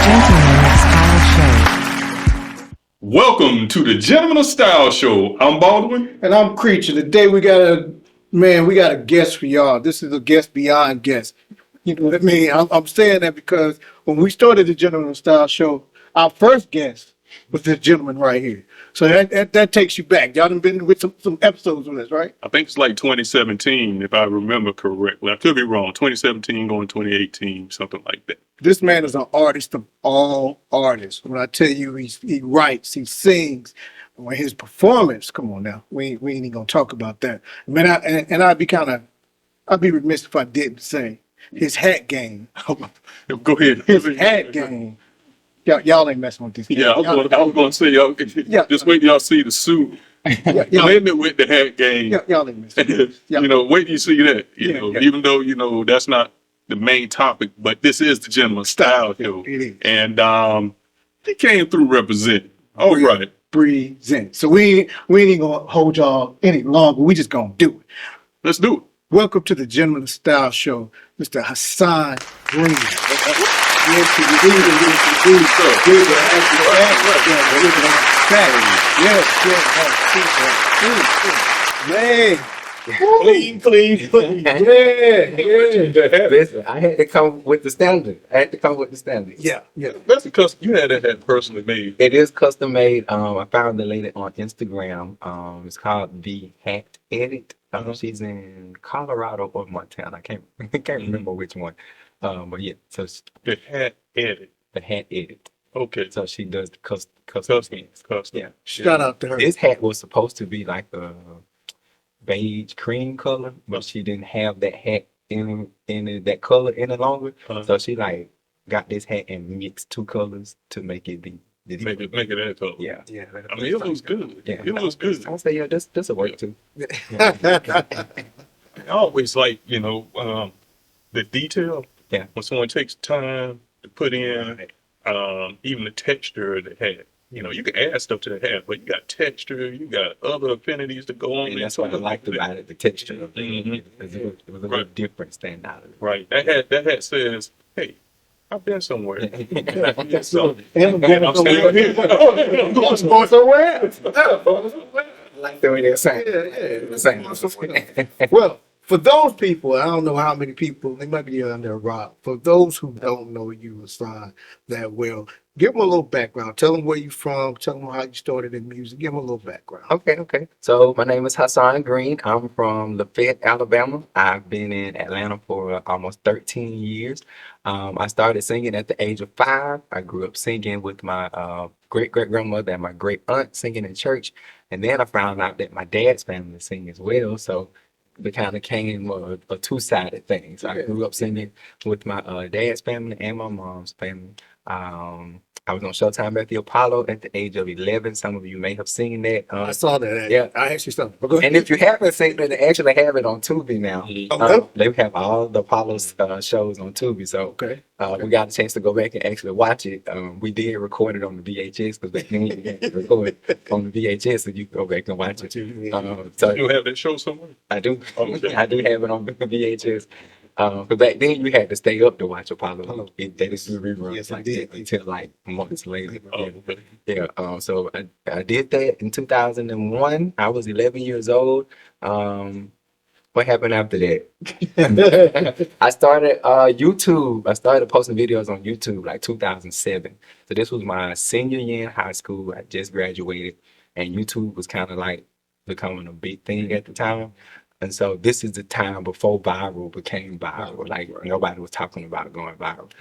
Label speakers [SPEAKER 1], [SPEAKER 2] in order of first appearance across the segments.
[SPEAKER 1] Gentleman Style Show.
[SPEAKER 2] Welcome to the Gentleman of Style Show. I'm Baldwin.
[SPEAKER 3] And I'm Creature. Today we got a guest for y'all. This is a guest beyond guest. You know what I mean? I'm saying that because when we started the Gentleman Style Show, our first guest was this gentleman right here. So that takes you back. Y'all done been with some episodes with us, right?
[SPEAKER 2] I think it's like 2017, if I remember correctly. I could be wrong. 2017 going 2018, something like that.
[SPEAKER 3] This man is an artist of all artists. When I tell you he writes, he sings, when his performance, come on now, we ain't even gonna talk about that. Man, I'd be remiss if I didn't say his hat game.
[SPEAKER 2] Go ahead.
[SPEAKER 3] His hat game. Y'all ain't messing with this guy.
[SPEAKER 2] Yeah, I was going to say, y'all, just wait till y'all see the suit. Blend it with the hat game.
[SPEAKER 3] Y'all ain't messing with this.
[SPEAKER 2] You know, wait till you see that. Even though, that's not the main topic, but this is the Gentleman Style Show.
[SPEAKER 3] It is.
[SPEAKER 2] And he came through representing. All right.
[SPEAKER 3] Present. So we ain't even gonna hold y'all any longer. We just gonna do it.
[SPEAKER 2] Let's do it.
[SPEAKER 3] Welcome to the Gentleman Style Show, Mr. Hasan Green. Man, clean. Yeah.
[SPEAKER 4] Listen, I had to come with the standard.
[SPEAKER 3] Yeah.
[SPEAKER 2] That's because you had that personally made.
[SPEAKER 4] It is custom made. I found the lady on Instagram. It's called The Hat Edit. She's in Colorado or Montana. I can't remember which one. But yeah, so
[SPEAKER 2] The Hat Edit.
[SPEAKER 4] The Hat Edit.
[SPEAKER 2] Okay.
[SPEAKER 4] So she does the custom. Yeah.
[SPEAKER 3] Shout out to her.
[SPEAKER 4] This hat was supposed to be like a beige cream color, but she didn't have that hat in that color any longer. So she like got this hat and mixed two colors to make it be.
[SPEAKER 2] Make it that color.
[SPEAKER 4] Yeah.
[SPEAKER 2] I mean, it looks good.
[SPEAKER 4] Yeah.
[SPEAKER 2] It looks good.
[SPEAKER 4] I say, yeah, this will work too.
[SPEAKER 2] I always like, the detail.
[SPEAKER 4] Yeah.
[SPEAKER 2] When someone takes time to put in, even the texture of the hat. You can add stuff to the hat, but you got texture, you got other affinities to go on.
[SPEAKER 4] And that's what I liked about it, the texture of it.
[SPEAKER 2] Mm-hmm.
[SPEAKER 4] It was a little different stand out of it.
[SPEAKER 2] Right. That hat says, hey, I've been somewhere.
[SPEAKER 3] I'm going somewhere else.
[SPEAKER 4] Like the way they're saying.
[SPEAKER 3] Well, for those people, I don't know how many people, they might be on their rock. For those who don't know you, Hasan, that well, give them a little background. Tell them where you're from. Tell them how you started in music. Give them a little background.
[SPEAKER 4] Okay. So my name is Hasan Green. I'm from Lafayette, Alabama. I've been in Atlanta for almost 13 years. I started singing at the age of 5. I grew up singing with my great-great-grandmother and my great-aunt singing in church. And then I found out that my dad's family sing as well. So it kind of came a two-sided thing. So I grew up singing with my dad's family and my mom's family. I was on Showtime at the Apollo at the age of 11. Some of you may have seen that.
[SPEAKER 3] I saw that.
[SPEAKER 4] Yeah.
[SPEAKER 3] I actually saw it.
[SPEAKER 4] And if you haven't seen it, they actually have it on Tubi now. They have all the Apollo's shows on Tubi. So we got a chance to go back and actually watch it. We did record it on the VHS because back then you had to record on the VHS so you can go back and watch it. So
[SPEAKER 2] You have that show somewhere?
[SPEAKER 4] I do.
[SPEAKER 2] Okay.
[SPEAKER 4] I do have it on VHS. Because back then you had to stay up to watch Apollo. They just do reruns like that until like months later. So I did that in 2001. I was 11 years old. What happened after that? I started YouTube. I started posting videos on YouTube like 2007. So this was my senior year in high school. I just graduated, and YouTube was kind of like becoming a big thing at the time. And so this is the time before viral became viral. Like nobody was talking about going viral.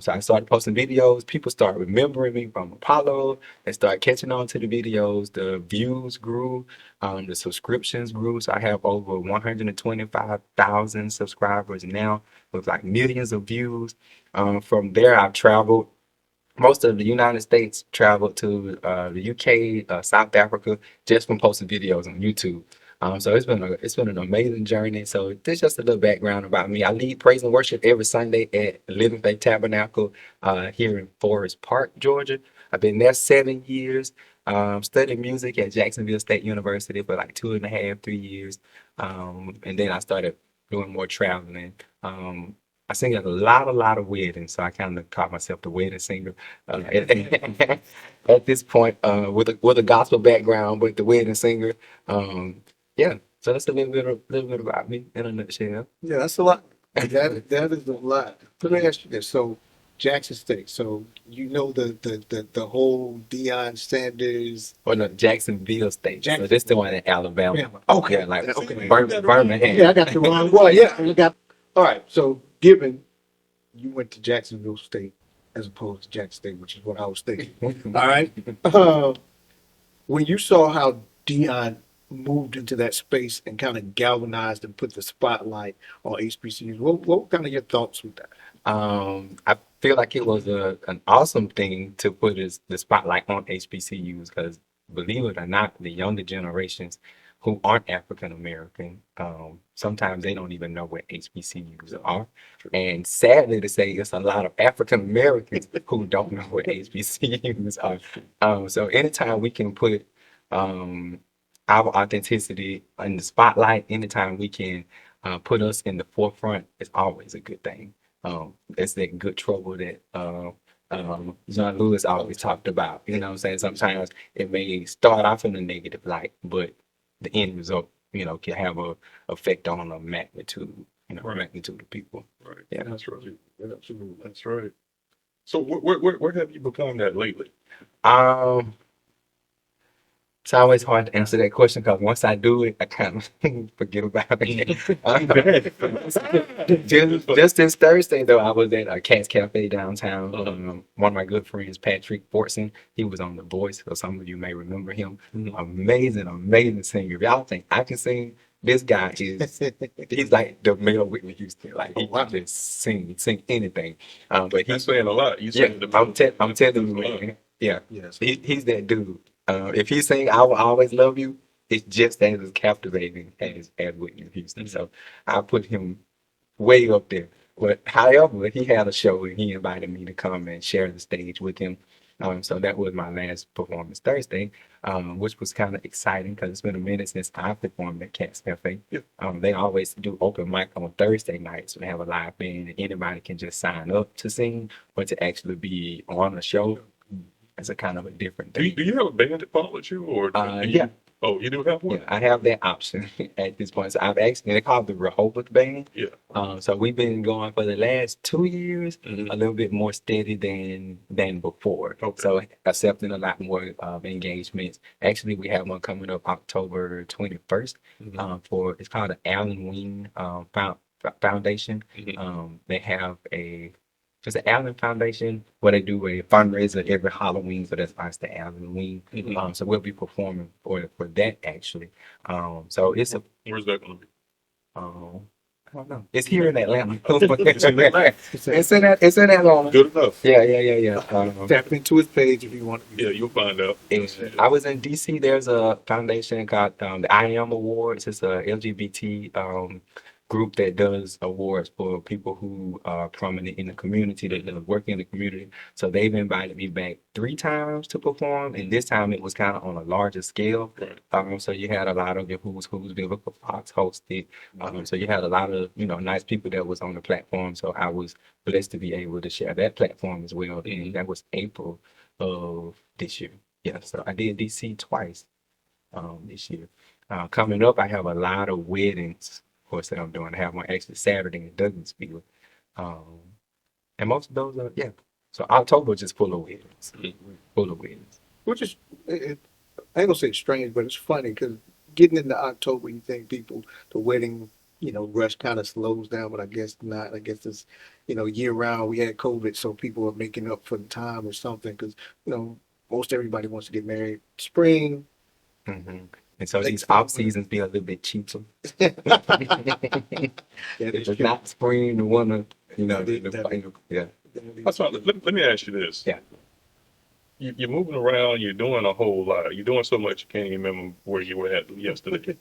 [SPEAKER 4] So I started posting videos. People started remembering me from Apollo. They started catching on to the videos. The views grew. The subscriptions grew. So I have over 125,000 subscribers now with like millions of views. From there, I've traveled most of the United States, traveled to the UK, South Africa, just from posting videos on YouTube. So it's been an amazing journey. So this is just a little background about me. I lead praise and worship every Sunday at Living Faith Tabernacle here in Forest Park, Georgia. I've been there 7 years. Studied music at Jacksonville State University for like 2.5, 3 years. And then I started doing more traveling. I sing at a lot of weddings, so I kind of call myself the wedding singer. At this point, with a gospel background, but the wedding singer. Yeah, so that's a little bit about me in a nutshell.
[SPEAKER 3] Yeah, that's a lot. That is a lot. Let me ask you this. So Jackson State. So you know the whole Deion Sanders.
[SPEAKER 4] Or no, Jacksonville State. So
[SPEAKER 3] Jackson-
[SPEAKER 4] this the one in Alabama.
[SPEAKER 3] Alabama. Okay.
[SPEAKER 4] Yeah, like
[SPEAKER 3] Okay.
[SPEAKER 4] Birmingham.
[SPEAKER 3] Yeah, I got the wrong one. Yeah, I got. All right. So given you went to Jacksonville State as opposed to Jackson State, which is what I was thinking. All right. When you saw how Dion moved into that space and kind of galvanized and put the spotlight on HBCUs, what were kind of your thoughts with that?
[SPEAKER 4] I feel like it was an awesome thing to put the spotlight on HBCUs because believe it or not, the younger generations who aren't African American, sometimes they don't even know what HBCUs are. And sadly to say, it's a lot of African Americans who don't know what HBCUs are. So anytime we can put our authenticity in the spotlight, anytime we can put us in the forefront, it's always a good thing. It's that good trouble that John Lewis always talked about. You know what I'm saying? Sometimes it may start off in a negative light, but the end result, can have a effect on a magnitude,
[SPEAKER 2] Right.
[SPEAKER 4] magnitude of people.
[SPEAKER 2] Right.
[SPEAKER 4] Yeah.
[SPEAKER 2] That's right. Absolutely. That's right. So where have you become that lately?
[SPEAKER 4] Um, It's always hard to answer that question because once I do it, I kind of forget about it. Just this Thursday, though, I was at a Cat's Cafe downtown. One of my good friends, Patrick Fortson, he was on The Voice, so some of you may remember him. Amazing singer. If y'all think I can sing, this guy he's like the male Whitney Houston. Like, he can just sing anything. But
[SPEAKER 2] That's
[SPEAKER 4] he's
[SPEAKER 2] saying a lot. You saying
[SPEAKER 4] I'm telling you, man. Yeah,
[SPEAKER 3] Yes.
[SPEAKER 4] he's that dude. If he sing "I Will Always Love You," it's just as captivating as Whitney Houston. So I put him way up there. But however, he had a show and he invited me to come and share the stage with him. So that was my last performance Thursday, which was kind of exciting because it's been a minute since I performed at Cat's Cafe.
[SPEAKER 2] Yeah.
[SPEAKER 4] They always do open mic on Thursday nights. So they have a live band and anybody can just sign up to sing, but to actually be on a show. It's a kind of a different
[SPEAKER 2] Do
[SPEAKER 4] thing.
[SPEAKER 2] you have a band that follows you, or
[SPEAKER 4] Yeah.
[SPEAKER 2] Oh, you do have one.
[SPEAKER 4] Yeah, I have that option at this point. So I've actually, they call it the Rehoboth Band.
[SPEAKER 2] Yeah.
[SPEAKER 4] So we've been going for the last 2 years,
[SPEAKER 2] Mhm.
[SPEAKER 4] a little bit more steady than before.
[SPEAKER 2] Okay.
[SPEAKER 4] So accepting a lot more engagements. Actually, we have one coming up October 21st. For it's called the Allen Wing Foundation. They have just the Allen Foundation where they do a fundraiser every Halloween, so that's why it's the Allen Wing. So we'll be performing for that actually. So it's a
[SPEAKER 2] Where's that going to be?
[SPEAKER 4] I don't know. It's here in Atlanta. It's in Atlanta.
[SPEAKER 2] Good enough.
[SPEAKER 4] Yeah.
[SPEAKER 3] Tap into his page if you want.
[SPEAKER 2] Yeah, you'll find out.
[SPEAKER 4] I was in DC. There's a foundation called the I Am Awards. It's a LGBT group that does awards for people who are prominent in the community, that work in the community. So they've invited me back 3 times to perform, and this time it was kind of on a larger scale.
[SPEAKER 2] Right.
[SPEAKER 4] So you had a lot of your who's Vivica Fox hosted. So you had a lot of nice people that was on the platform. So I was blessed to be able to share that platform as well. And that was April of this year. Yeah, so I did DC twice this year. Coming up, I have a lot of weddings, of course, that I'm doing. I have one actually Saturday in Douglasville. And most of those are, So October is just full of weddings. Full of weddings.
[SPEAKER 3] Which is, I ain't gonna say it's strange, but it's funny because getting into October, you think the wedding, rush kind of slows down, but I guess not. I guess it's, year round. We had COVID, so people are making up for the time or something because, most everybody wants to get married spring.
[SPEAKER 4] And so these off seasons be a little bit cheaper.
[SPEAKER 3] Yeah,
[SPEAKER 4] If it's not spring, the winter, yeah.
[SPEAKER 2] That's right. Let me ask you this.
[SPEAKER 4] Yeah.
[SPEAKER 2] You're moving around. You're doing a whole lot. You're doing so much you can't even remember where you were at yesterday,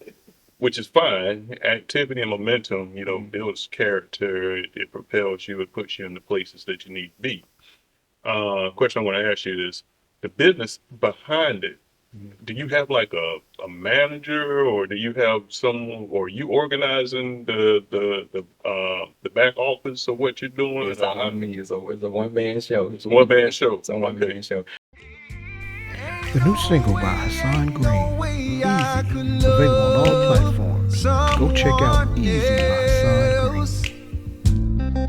[SPEAKER 2] which is fine. Activity and momentum, builds character. It propels you. It puts you in the places that you need to be. Question I want to ask you is the business behind it. Do you have like a manager, or do you have someone, or are you organizing the the back office of what you're doing?
[SPEAKER 4] It's all on me. It's a one-man show.
[SPEAKER 2] It's a one-man show.
[SPEAKER 4] It's a one-man show.
[SPEAKER 1] The new single by Hasan Green, Easy, is available on all platforms. Go check out Easy by Hasan Green.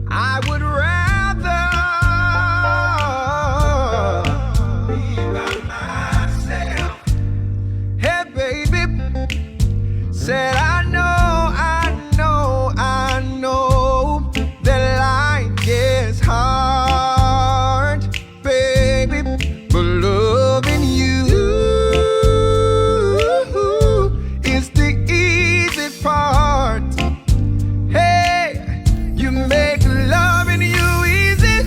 [SPEAKER 5] I would rather be by myself. Hey, baby, said I know that life gets hard, baby, but loving you is the easy part. Hey, you make loving you easy.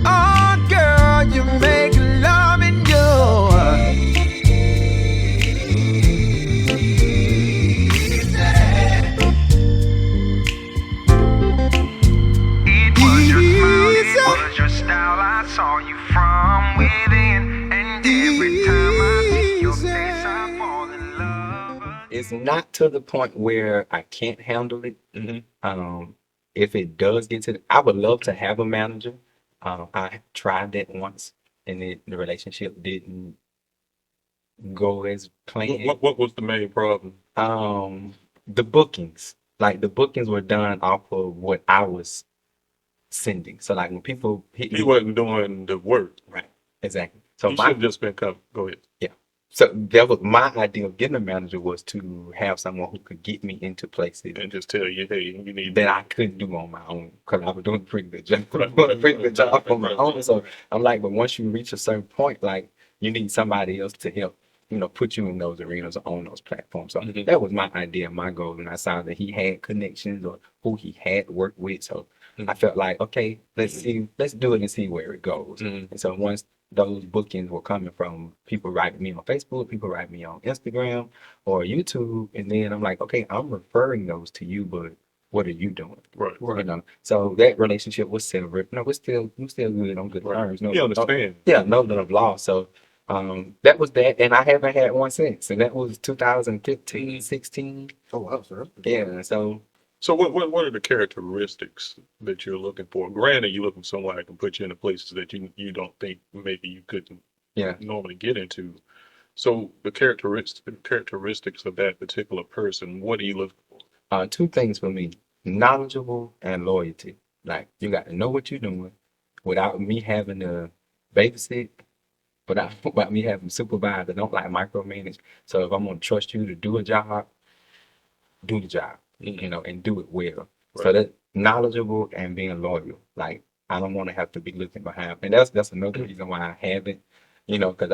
[SPEAKER 5] Oh, girl, you make loving you
[SPEAKER 6] Was your style, I saw you from within, and every time I see your face, I fall in love.
[SPEAKER 4] It's not to the point where I can't handle it. If it does get to, I would love to have a manager. I tried that once, and the relationship didn't go as planned.
[SPEAKER 2] What was the main problem?
[SPEAKER 4] The bookings, like the bookings were done off of what I was sending. So like when people hit
[SPEAKER 2] He
[SPEAKER 4] me,
[SPEAKER 2] wasn't doing the work.
[SPEAKER 4] right, exactly. So
[SPEAKER 2] He should
[SPEAKER 4] my
[SPEAKER 2] have just been coming. Go ahead.
[SPEAKER 4] so that was my idea of getting a manager, was to have someone who could get me into places
[SPEAKER 2] And just tell you, hey, you need
[SPEAKER 4] that I couldn't do on my own, because I was doing a pretty good job,
[SPEAKER 2] Right,
[SPEAKER 4] pretty good job on my
[SPEAKER 2] right,
[SPEAKER 4] own. So
[SPEAKER 2] right.
[SPEAKER 4] I'm like, but once you reach a certain point, like you need somebody else to help, put you in those arenas or on those platforms. So
[SPEAKER 2] Mhm.
[SPEAKER 4] that was my idea, my goal, and I saw that he had connections or who he had worked with. So I felt like, okay, let's do it and see where it goes.
[SPEAKER 2] Mhm.
[SPEAKER 4] And so once those bookings were coming from people writing me on Facebook, people writing me on Instagram or YouTube, and then I'm like, okay, I'm referring those to you, but what are you doing?
[SPEAKER 2] Right.
[SPEAKER 4] So that relationship was severed. No, we're still good on good
[SPEAKER 2] Right.
[SPEAKER 4] terms. No,
[SPEAKER 2] You understand.
[SPEAKER 4] yeah, no love lost. So that was that, and I haven't had one since, and that was 2015, 16.
[SPEAKER 3] Oh, wow, sir.
[SPEAKER 4] Yeah, so
[SPEAKER 2] So what are the characteristics that you're looking for? Granted, you're looking for someone that can put you into places that you don't think maybe you couldn't
[SPEAKER 4] yeah.
[SPEAKER 2] normally get into. So the characteristics of that particular person, what are you looking for?
[SPEAKER 4] Two things for me: knowledgeable and loyalty. Like you got to know what you're doing without me having to babysit, without me having to supervise. I don't like micromanage. So if I'm gonna trust you to do a job, do the job, and do it well. So
[SPEAKER 2] Right.
[SPEAKER 4] that knowledgeable and being loyal. Like I don't want to have to be looking behind, and that's another reason why I haven't, because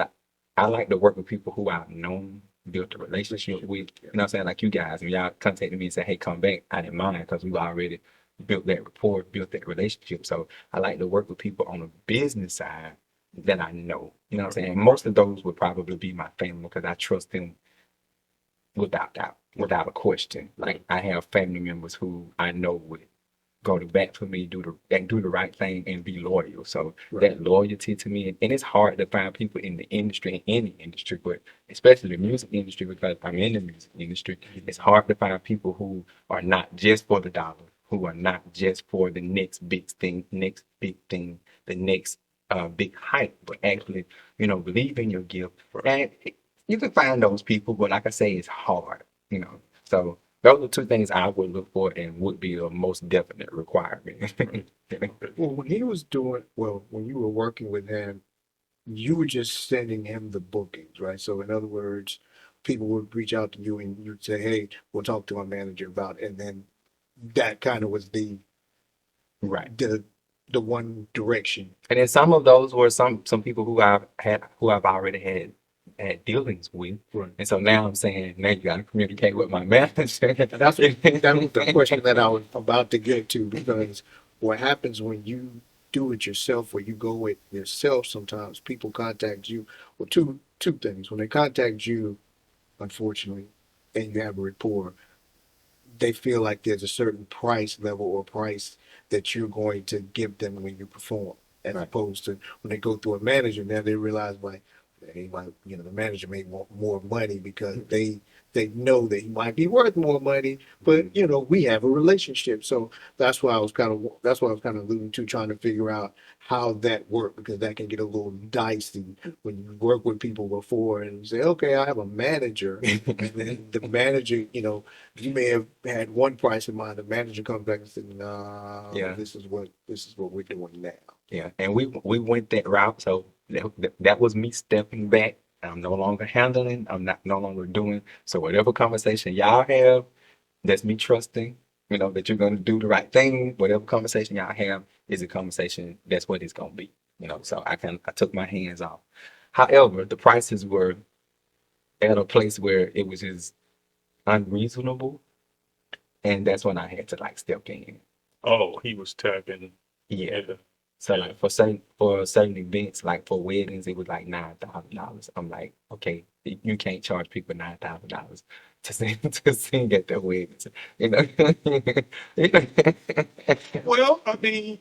[SPEAKER 4] I like to work with people who I've known, built a relationship with. You know what I'm saying? Like you guys, when y'all contacted me and said, "Hey, come back," I didn't mind because we already built that rapport, built that relationship. So I like to work with people on the business side that I know. You know what I'm saying? Most of those would probably be my family because I trust them without doubt, without a question. Like I have family members who I know would go to bat for me, do the right thing, and be loyal. So that loyalty to me, and it's hard to find people in the industry, in any industry, but especially the music industry, because I'm in the music industry. It's hard to find people who are not just for the dollar, who are not just for the next big thing, the next big hype, but actually, believe in your gift. And you can find those people, but like I say, it's hard. So those are two things I would look for and would be a most definite requirement.
[SPEAKER 3] Well, when you were working with him, you were just sending him the bookings, right? So in other words, people would reach out to you and you'd say, "Hey, we'll talk to our manager about it." And then that kind of was
[SPEAKER 4] Right.
[SPEAKER 3] the one direction.
[SPEAKER 4] And then some of those were some people who I've already had dealings with.
[SPEAKER 3] Right.
[SPEAKER 4] And so now I'm saying, now you got to communicate with my manager.
[SPEAKER 3] And that was the question that I was about to get to, because what happens when you do it yourself or you go it yourself, sometimes people contact you. Well, two things. When they contact you, unfortunately, and you have a rapport, they feel like there's a certain price level or price that you're going to give them when you perform, as
[SPEAKER 4] Right.
[SPEAKER 3] opposed to when they go through a manager. Now they realize, like, And he might, the manager may want more money because they know that he might be worth more money, but we have a relationship. So that's why I was kind of alluding to trying to figure out how that worked, because that can get a little dicey when you work with people before and you say, okay, I have a manager, and then the manager, you may have had one price in mind. The manager comes back and says, "No,
[SPEAKER 4] Yeah.
[SPEAKER 3] this is what we're doing now."
[SPEAKER 4] Yeah, and we went that route. So that was me stepping back. I'm no longer handling. I'm not no longer doing. So whatever conversation y'all have, that's me trusting, that you're gonna do the right thing. Whatever conversation y'all have is a conversation. That's what it's gonna be. So I took my hands off. However, the prices were at a place where it was just unreasonable, and that's when I had to like step in.
[SPEAKER 2] Oh, he was tapping.
[SPEAKER 4] Yeah.
[SPEAKER 2] Yeah.
[SPEAKER 4] So like for certain events, like for weddings, it was like $9,000. I'm like, okay, you can't charge people $9,000 to sing at their weddings, you know.
[SPEAKER 2] Well, I mean,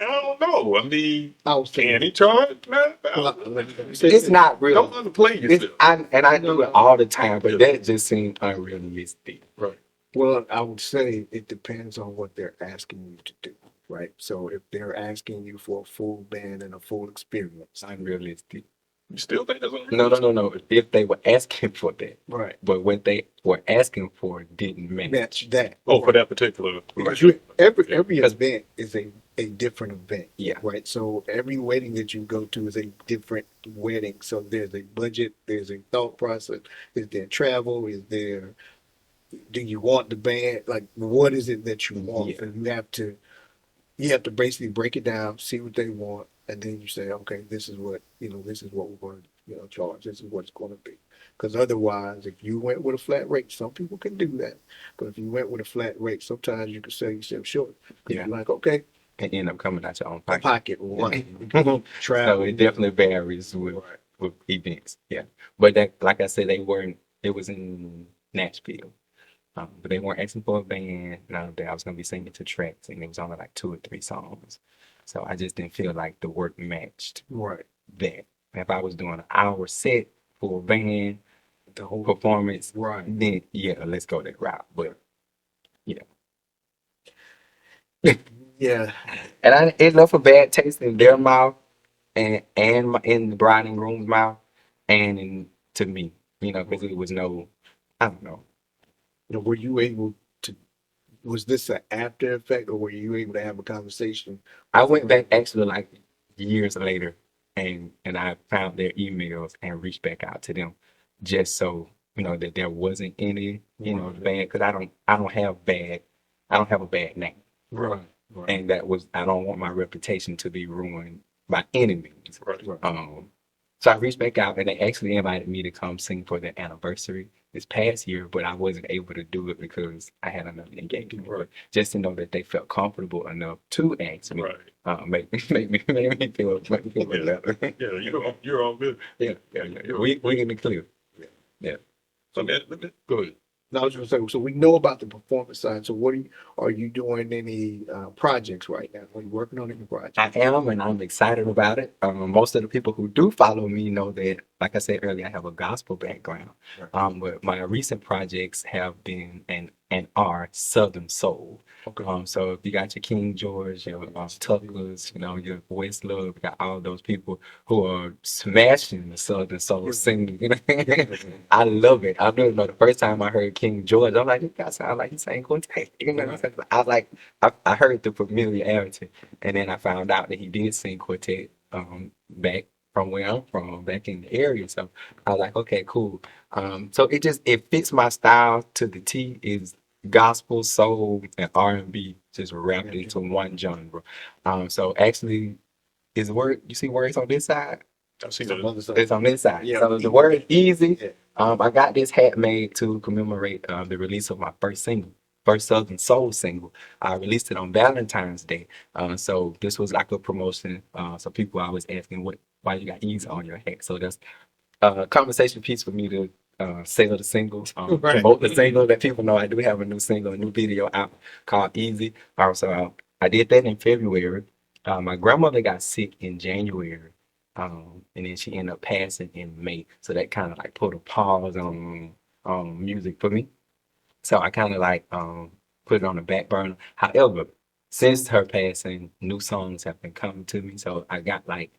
[SPEAKER 2] I don't know. I mean,
[SPEAKER 3] I was
[SPEAKER 2] can
[SPEAKER 3] saying,
[SPEAKER 2] he charge $9,000?
[SPEAKER 4] It's not real.
[SPEAKER 2] Don't underplay yourself.
[SPEAKER 4] I do it all the time, but that just seemed unrealistic.
[SPEAKER 2] Right.
[SPEAKER 3] well, I would say it depends on what they're asking you to do, right? So if they're asking you for a full band and a full experience,
[SPEAKER 4] Unrealistic.
[SPEAKER 2] You still think that's unrealistic?
[SPEAKER 4] No. If they were asking for that,
[SPEAKER 3] right,
[SPEAKER 4] but what they were asking for didn't match.
[SPEAKER 3] match that.
[SPEAKER 2] Oh, for that particular.
[SPEAKER 3] Because every event is a different event.
[SPEAKER 4] Yeah.
[SPEAKER 3] Right. So every wedding that you go to is a different wedding. So there's a budget, there's a thought process, is there travel, do you want the band? Like, what is it that you want?
[SPEAKER 4] Yeah.
[SPEAKER 3] And you have to basically break it down, see what they want, and then you say, okay, this is what we're going to charge. This is what it's going to be. Because otherwise, if you went with a flat rate, some people can do that. But if you went with a flat rate, sometimes you can sell yourself short. 'Cause
[SPEAKER 4] Yeah.
[SPEAKER 3] you're like, okay,
[SPEAKER 4] And end up coming out your own
[SPEAKER 3] a
[SPEAKER 4] pocket.
[SPEAKER 3] pocket, right?
[SPEAKER 4] So it definitely varies with events. Yeah. But that, like I said, it was in Nashville. But they weren't asking for a band. That I was gonna be singing to tracks, and it was only like 2 or 3 songs. So I just didn't feel like the work matched
[SPEAKER 3] Right.
[SPEAKER 4] that. If I was doing an hour set for a band,
[SPEAKER 3] The whole
[SPEAKER 4] performance,
[SPEAKER 3] right.
[SPEAKER 4] then yeah, let's go that route. But
[SPEAKER 3] Yeah.
[SPEAKER 4] and it left a bad taste in their mouth, and in the bride and groom's mouth, and to me, because it was no, I don't know.
[SPEAKER 3] Were you able to? Was this an after effect, or were you able to have a conversation?
[SPEAKER 4] I went back actually like years later, and I found their emails and reached back out to them, just so that there wasn't any bad, because I don't have a bad name,
[SPEAKER 3] Right. Right.
[SPEAKER 4] and I don't want my reputation to be ruined by any means.
[SPEAKER 2] Right.
[SPEAKER 4] So I reached back out, and they actually invited me to come sing for their anniversary this past year, but I wasn't able to do it because I had another engagement.
[SPEAKER 2] Right.
[SPEAKER 4] But just to know that they felt comfortable enough to ask me,
[SPEAKER 2] Right.
[SPEAKER 4] make me feel
[SPEAKER 2] Yeah.
[SPEAKER 4] better.
[SPEAKER 2] Yeah, you're all good.
[SPEAKER 4] Yeah. We in the clear. Yeah.
[SPEAKER 2] So let me go ahead.
[SPEAKER 3] Now, I was going to say, so we know about the performance side. So are you doing any projects right now? Are you working on any projects?
[SPEAKER 4] I am, and I'm excited about it. Most of the people who do follow me know that, like I said earlier, I have a gospel background.
[SPEAKER 3] Right.
[SPEAKER 4] But my recent projects have been and are Southern soul.
[SPEAKER 3] Okay.
[SPEAKER 4] So if you got your King George, your Tuckers, your Westlove, you got all those people who are smashing the Southern soul singing. I love it. I don't know. The first time I heard King George, I'm like, this guy sounds like he's saying quartet. I was like, I heard the familiarity, and then I found out that he did sing quartet back from where I'm from, back in the area. So I was like, okay, cool. So it fits my style to the T. Is gospel, soul, and R&B just wrapped into one genre. So actually, you see words on this side?
[SPEAKER 2] I see
[SPEAKER 3] Some
[SPEAKER 2] that.
[SPEAKER 3] other stuff.
[SPEAKER 4] It's on this side.
[SPEAKER 3] Yeah.
[SPEAKER 4] So the word easy.
[SPEAKER 3] Yeah.
[SPEAKER 4] I got this hat made to commemorate the release of my first Southern Soul single. I released it on Valentine's Day. So this was like a promotion. So people are always asking why you got easy on your hat. So that's a conversation piece for me to sell the single,
[SPEAKER 3] Right.
[SPEAKER 4] promote the single, let people know I do have a new single, a new video out called Easy. So I did that in February. My grandmother got sick in January, And then she ended up passing in May. So that kind of like put a pause on music for me. So I kind of like put it on the back burner. However, since her passing, new songs have been coming to me. So I got like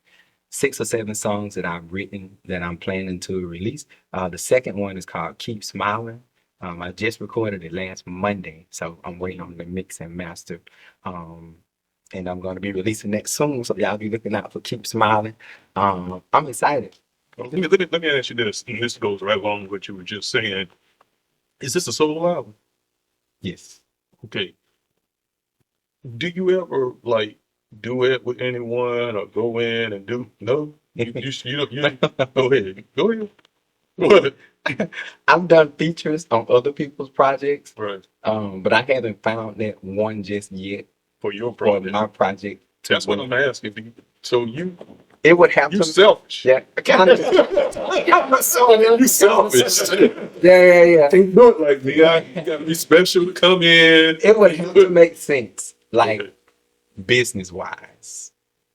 [SPEAKER 4] 6 or 7 songs that I've written that I'm planning to release. The second one is called Keep Smiling. I just recorded it last Monday, so I'm waiting on the mix and master. And I'm going to be releasing that soon, so y'all be looking out for Keep Smiling. I'm excited.
[SPEAKER 2] Let me ask you this, and this goes right along with what you were just saying. Is this a solo album?
[SPEAKER 4] Yes.
[SPEAKER 2] Okay. Do you ever like duet with anyone or go in and do? No, go ahead. Go ahead. What?
[SPEAKER 4] I've done features on other people's projects,
[SPEAKER 2] Right.
[SPEAKER 4] but I haven't found that one just yet
[SPEAKER 2] For your
[SPEAKER 4] for
[SPEAKER 2] project.
[SPEAKER 4] my project.
[SPEAKER 2] That's what I'm asking. So
[SPEAKER 4] It would have
[SPEAKER 2] you
[SPEAKER 4] to.
[SPEAKER 2] selfish.
[SPEAKER 4] Yeah, kind of.
[SPEAKER 2] You selfish.
[SPEAKER 4] Yeah.
[SPEAKER 2] Can't do it like me. You gotta be special to come in.
[SPEAKER 4] It would have to make sense, like
[SPEAKER 2] Okay.
[SPEAKER 4] business wise.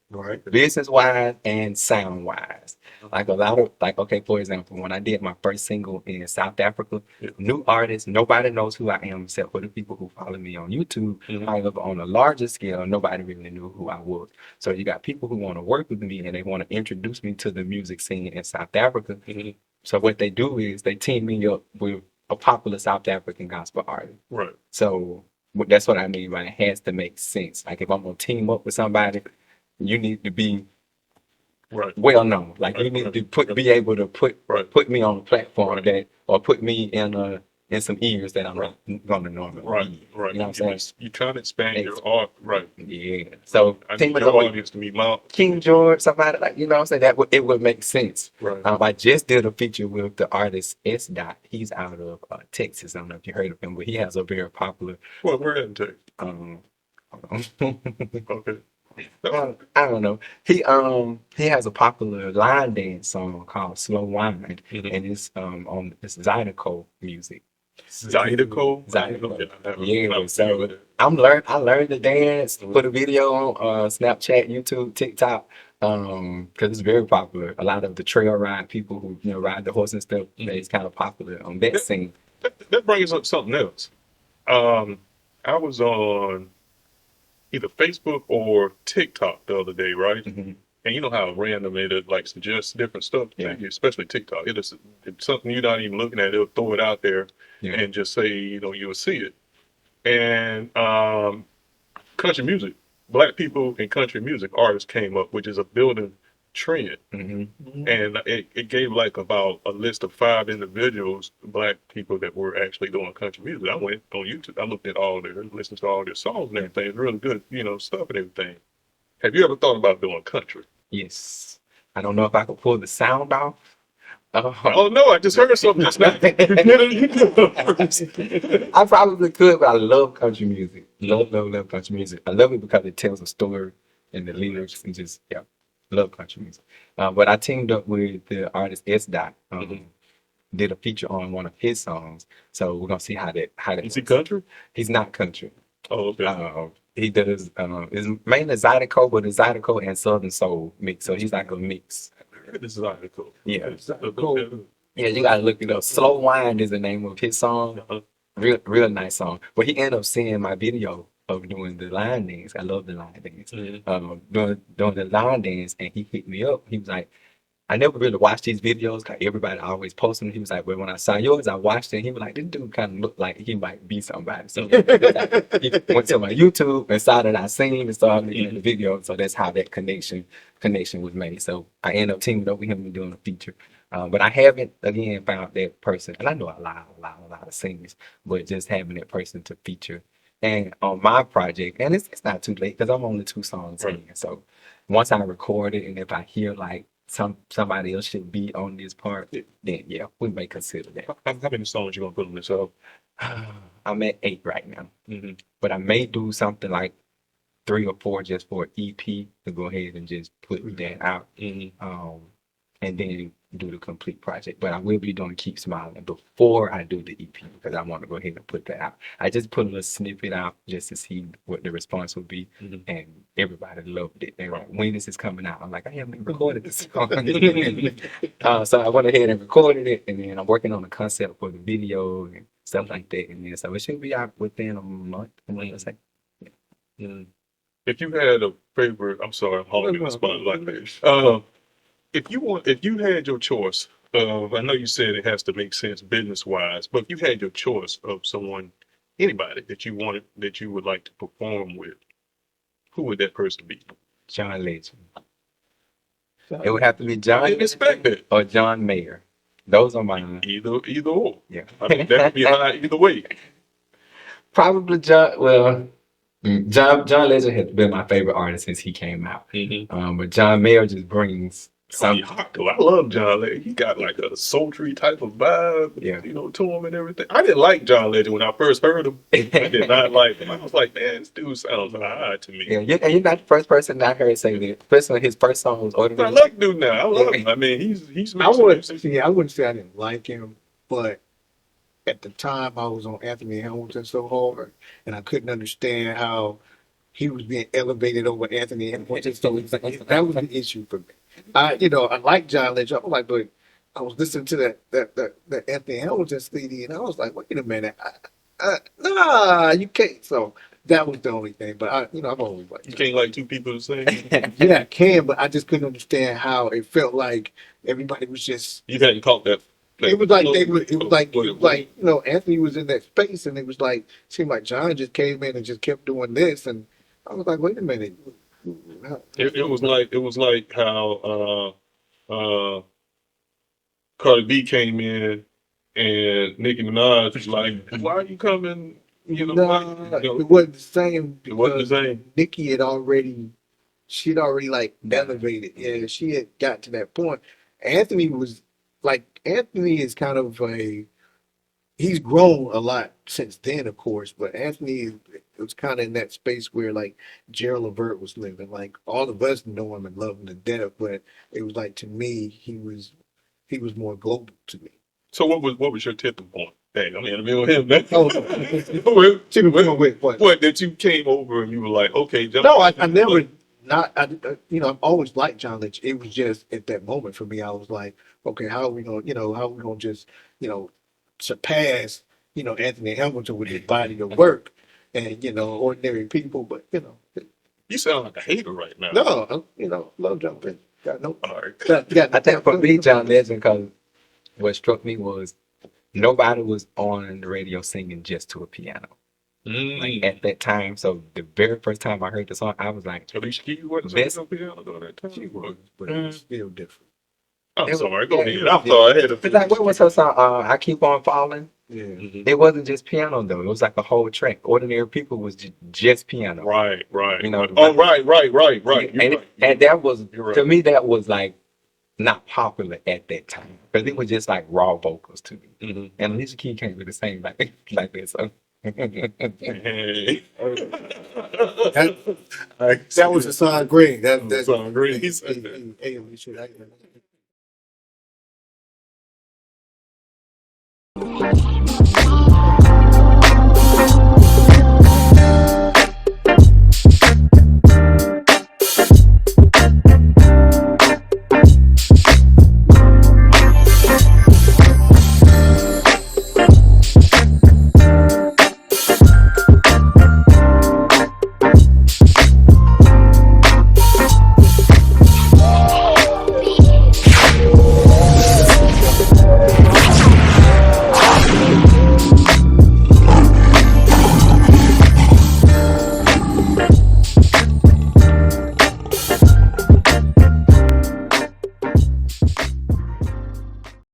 [SPEAKER 2] Right.
[SPEAKER 4] Business wise and sound wise. Like a lot of like, okay, for example, when I did my first single in South Africa,
[SPEAKER 2] Yeah.
[SPEAKER 4] new artists, nobody knows who I am except for the people who follow me on YouTube.
[SPEAKER 2] Mhm.
[SPEAKER 4] However, on a larger scale, nobody really knew who I was. So you got people who want to work with me and they want to introduce me to the music scene in South Africa.
[SPEAKER 2] Mhm.
[SPEAKER 4] So what they do is they team me up with a popular South African gospel artist.
[SPEAKER 2] Right.
[SPEAKER 4] So that's what I mean by it has to make sense. Like if I'm gonna team up with somebody, you need to be
[SPEAKER 2] Right.
[SPEAKER 4] well known. Like you
[SPEAKER 2] Right,
[SPEAKER 4] need
[SPEAKER 2] right,
[SPEAKER 4] to be able to
[SPEAKER 2] Right.
[SPEAKER 4] put me on a platform
[SPEAKER 2] Right.
[SPEAKER 4] that or put me in some ears that I'm
[SPEAKER 2] Right.
[SPEAKER 4] not gonna normally
[SPEAKER 2] Right.
[SPEAKER 4] be.
[SPEAKER 2] Right.
[SPEAKER 4] You know what I'm saying?
[SPEAKER 2] You trying to expand your
[SPEAKER 4] Ex-
[SPEAKER 2] art. Right.
[SPEAKER 4] Yeah. So
[SPEAKER 2] I need
[SPEAKER 4] teaming
[SPEAKER 2] your
[SPEAKER 4] up with
[SPEAKER 2] audience to be mount.
[SPEAKER 4] King George, somebody like you know what I'm saying, it would make sense.
[SPEAKER 2] Right.
[SPEAKER 4] I just did a feature with the artist S. Dot. He's out of Texas. I don't know if you heard of him, but he has a very popular
[SPEAKER 2] Well, we're in Texas.
[SPEAKER 4] um
[SPEAKER 2] Okay.
[SPEAKER 4] I don't know. He has a popular line dance song called Slow Wine,
[SPEAKER 2] Mhm.
[SPEAKER 4] and it's Zydeco music.
[SPEAKER 2] Zydeco?
[SPEAKER 4] Zydeco. Yeah, so I learned to dance, put a video on Snapchat, YouTube, TikTok, because it's very popular. A lot of the trail ride people who ride the horse and stuff, it's kind of popular on that scene.
[SPEAKER 2] That brings up something else. I was on either Facebook or TikTok the other day, right?
[SPEAKER 4] Mhm.
[SPEAKER 2] And you know how random it like suggests different stuff,
[SPEAKER 4] Yeah.
[SPEAKER 2] especially TikTok. It's something you're not even looking at. It'll throw it out there
[SPEAKER 4] Yeah.
[SPEAKER 2] and just say, you'll see it. And country music, black people in country music artists came up, which is a building trend.
[SPEAKER 4] Mhm.
[SPEAKER 2] And it gave like about a list of 5 individuals, black people that were actually doing country music. I went on YouTube, I looked at all their, listened to all their songs and everything. It's really good, stuff and everything. Have you ever thought about doing country?
[SPEAKER 4] Yes. I don't know if I could pull the sound off.
[SPEAKER 2] Oh no, I just heard something just now.
[SPEAKER 4] I probably could, but I love country music. Love country music. I love it because it tells a story and the lyrics and just love country music. But I teamed up with the artist S. Dot. Did a feature on one of his songs, so we're gonna see how that.
[SPEAKER 2] Is he country?
[SPEAKER 4] He's not country.
[SPEAKER 2] Oh, okay.
[SPEAKER 4] He does. It's mainly Zydeco, but it's Zydeco and Southern Soul mix. So he's like a mix.
[SPEAKER 2] This is cool.
[SPEAKER 4] Yeah.
[SPEAKER 2] Cool.
[SPEAKER 4] Yeah, you gotta look it up. Slow Wine is the name of his song. Real nice song. But he ended up seeing my video of doing the line dance. I love the line dance. Doing the line dance, and he hit me up. He was like, I never really watched these videos. Like everybody always posts them. He was like, well, when I saw yours, I watched it. And he was like, this dude kind of looked like he might be somebody. So he went to my YouTube and saw that I sing and started looking at the video. So that's how that connection was made. So I ended up teaming up with him and doing a feature. But I haven't again found that person. And I know a lot of singers, but just having that person to feature. And on my project, and it's not too late because I'm only 2 songs in. So once I record it, and if I hear like somebody else should be on this part, then we may consider that.
[SPEAKER 2] How many songs you gonna put on this album?
[SPEAKER 4] I'm at 8 right now,
[SPEAKER 2] Mm-hmm.
[SPEAKER 4] but I may do something like 3 or 4 just for EP to go ahead and just put that out.
[SPEAKER 2] Mm-hmm.
[SPEAKER 4] And then do the complete project, but I will be doing Keep Smiling before I do the EP because I want to go ahead and put that out. I just put a little snippet out just to see what the response would be, and everybody loved it. They were like, when is this coming out? I'm like, I haven't recorded this song. So I went ahead and recorded it, and then I'm working on the concept for the video and stuff like that. And then so it should be out within a month. Let's say.
[SPEAKER 2] If you had a favorite, I'm sorry, I'm holding the spot like that. If you had your choice of, I know you said it has to make sense business wise, but if you had your choice of someone, anybody that you would like to perform with, who would that person be?
[SPEAKER 4] John Legend. It would have to be John
[SPEAKER 2] I didn't expect it.
[SPEAKER 4] or John Mayer. Those are mine.
[SPEAKER 2] Either or.
[SPEAKER 4] Yeah.
[SPEAKER 2] I mean, that could be either way.
[SPEAKER 4] Probably John. Well, John Legend has been my favorite artist since he came out. But John Mayer just brings
[SPEAKER 2] I love John Legend. He got like a sultry type of vibe, to him and everything. I didn't like John Legend when I first heard him. I did not like him. I was like, man, this dude sounds odd to me.
[SPEAKER 4] Yeah, and you're not the first person I heard say that. Especially his first song was Ordinary.
[SPEAKER 2] I like dude now. I love him. I mean, he's.
[SPEAKER 3] I wouldn't say I didn't like him, but at the time I was on Anthony Hamilton so hard, and I couldn't understand how he was being elevated over Anthony Hamilton. So that was the issue for me. I like John Legend. I'm like, but I was listening to that Anthony Hamilton CD, and I was like, wait a minute, nah, you can't. So that was the only thing. But I've always liked.
[SPEAKER 2] You can't like two people the same.
[SPEAKER 3] Yeah, I can, but I just couldn't understand how it felt like everybody was just.
[SPEAKER 2] You hadn't caught that.
[SPEAKER 3] It was like Anthony was in that space, and it was like seemed like John just came in and just kept doing this, and I was like, wait a minute.
[SPEAKER 2] It was like how Cardi B came in and Nicki Minaj was like, why are you coming?
[SPEAKER 3] It wasn't the same.
[SPEAKER 2] It wasn't the same.
[SPEAKER 3] Nicki she'd already like elevated. Yeah, she had got to that point. Anthony is kind of he's grown a lot since then, of course, but Anthony was kind of in that space where like Gerald Levert was living. Like all of us know him and love him to death, but it was like to me he was more global to me.
[SPEAKER 2] So what was your tipping point? Hey, I mean with him. What that you came over and you were like, okay,
[SPEAKER 3] no, I never. I've always liked John Legend. It was just at that moment for me, I was like, okay, how are we gonna just, surpass, Anthony Hamilton with his body of work and, ordinary people, but
[SPEAKER 2] you sound like a hater right now.
[SPEAKER 3] No, love John Legend. Got no.
[SPEAKER 2] All right.
[SPEAKER 4] I think for me, John Legend, because what struck me was nobody was on the radio singing just to a piano. Like at that time, so the very first time I heard the song, I was like,
[SPEAKER 2] Alicia Keys wasn't singing on piano during that time.
[SPEAKER 3] She was, but it's still different.
[SPEAKER 2] I'm sorry, go ahead. I'm sorry, I had to.
[SPEAKER 4] It's like, what was her song? I Keep On Falling.
[SPEAKER 3] Yeah.
[SPEAKER 4] It wasn't just piano though. It was like a whole track. Ordinary People was just piano.
[SPEAKER 2] Right.
[SPEAKER 4] Right.
[SPEAKER 2] And
[SPEAKER 4] that was to me that was like not popular at that time because it was just like raw vocals to me. And Alicia Keys can't be the same like that. So.
[SPEAKER 2] Hey.
[SPEAKER 3] That was Hasan Green. That's
[SPEAKER 2] Hasan Green.
[SPEAKER 3] Hey,